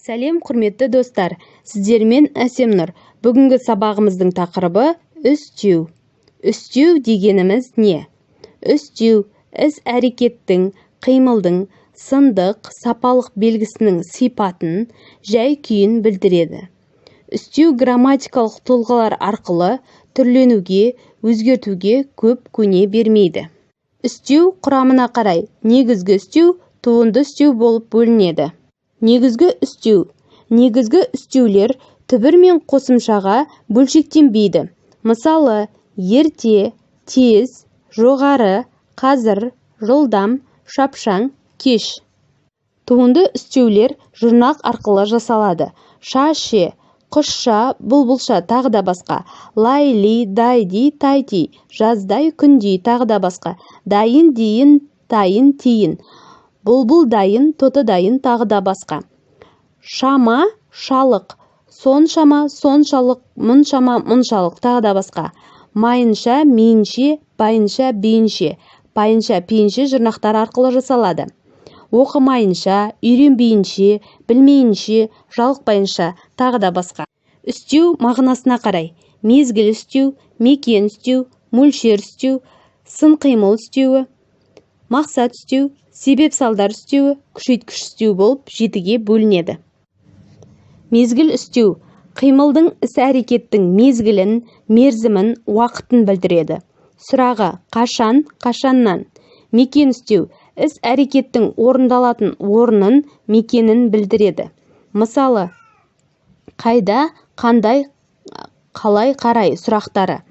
Сәлем құрметті достар, сіздермен Әсемнұр. Бүгінгі сабағымыздың тақырыбы үстеу. Үстеу дегеніміз не? Үстеу іс-әрекеттің, қимылдың, сандық, сапалық белгісінің сипатын, жай-күйін білдіреді. Үстеу грамматикалық тұлғалар арқылы түрленуге, өзгертуге көп көне бермейді. Үстеу құрамына қарай негізгі үстеу, туынды үстеу болып бөлінеді. Негізгі үстеу. Негізгі үстеулер түбір мен қосымшаға бөлшектенбейді. Мысалы, ерте, тез, жоғары, қазір, жылдам, шапшаң, кеш. Туынды үстеулер жұрнақ арқылы жасалады. Ша-ше, құсша, бұлбұлша, тағы да басқа. Лайли, дайди, тайти, жаздай, күндей, тағы да басқа. Дайын, дейін, тайын, тиін. Бұлбұл дайын, тоты дайын, тағы да басқа. Шама, шалық, соншама, соншалық, мұншама, мұншалық, тағы да басқа. Майынша, мейінше, байынша, бейінше, пайынша, пейінше жұрнақтар арқылы жасалады. Оқымайынша, үйренбейінше, білмейінше, жалықпайынша, тағы да басқа. Үстеу мағынасына қарай. Мезгіл үстеу, мекен үстеу, мөлшер үстеу, сын қимыл үстеуі, мақсат үстеу, себеп салдар үстеуі, күшейткіш үстеу болып жетіге бөлінеді. Мезгіл үстеу қимылдың іс-әрекеттің мезгілін, мерзімін, уақытын білдіреді. Сұрағы қашан, қашаннан. Мекен үстеу іс-әрекеттің орындалатын орнын, мекенін білдіреді. Мысалы, қайда, қандай, қалай, қарай сұрақтары.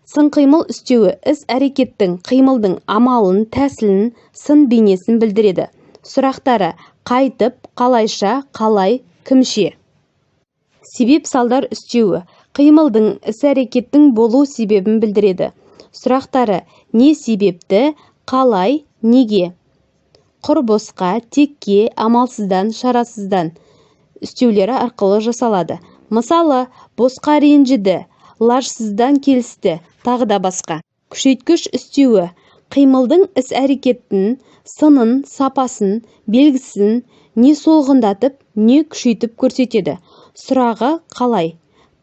Сын қимыл үстеуі іс-әрекеттің, қимылдың амалын, тәсілін, сын бейнесін білдіреді. Сұрақтары қайтып, қалайша, қалай, кімше. Себеп салдар үстеуі қимылдың, іс-әрекеттің болу себебін білдіреді. Сұрақтары не себепті, қалай, неге. Құр босқа, текке, амалсыздан, шарасыздан үстеулері арқылы жасалады. Мысалы, босқа ренжіді, лажсыздан келісті, тағы да басқа. Күшейткіш үстеуі қимылдың іс-әрекеттің сынын, сапасын, белгісін не солғындатып, не күшейтіп көрсетеді. Сұрағы қалай.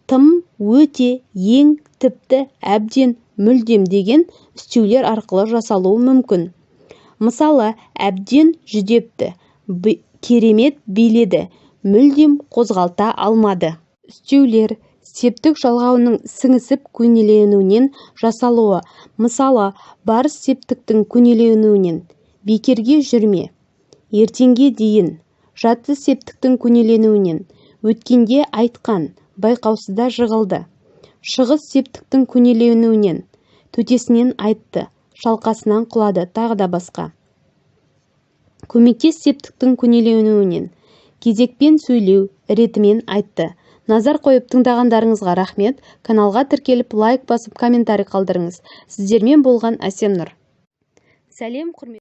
Тым, өте, ең, тіпті, әбден, мүлдем деген үстеулер арқылы жасалуы мүмкін. Мысалы, әбден жүдепті, керемет биледі, мүлдем қозғалта алмады. Үстеулер септік жалғауының сіңісіп көнеленуінен жасалуы. Мысалы, барыс септіктің көнеленуінен. Бекерге жүрме. Ертеңге дейін. Жатты септіктің көнеленуінен. Өткенде айтқан, байқаусызда жығылды. Шығыс септіктің көнеленуінен. Төтесінен айтты, шалқасынан құлады, тағы да басқа. Көмектес септіктің көнеленуінен. Кезекпен сөйлеу, ретімен айтты. Назар қойып тыңдағандарыңызға рахмет. Каналға тіркеліп, лайк басып, комментарий қалдырыңыз. Сіздермен болған Әсемнұр. Сәлем құрметті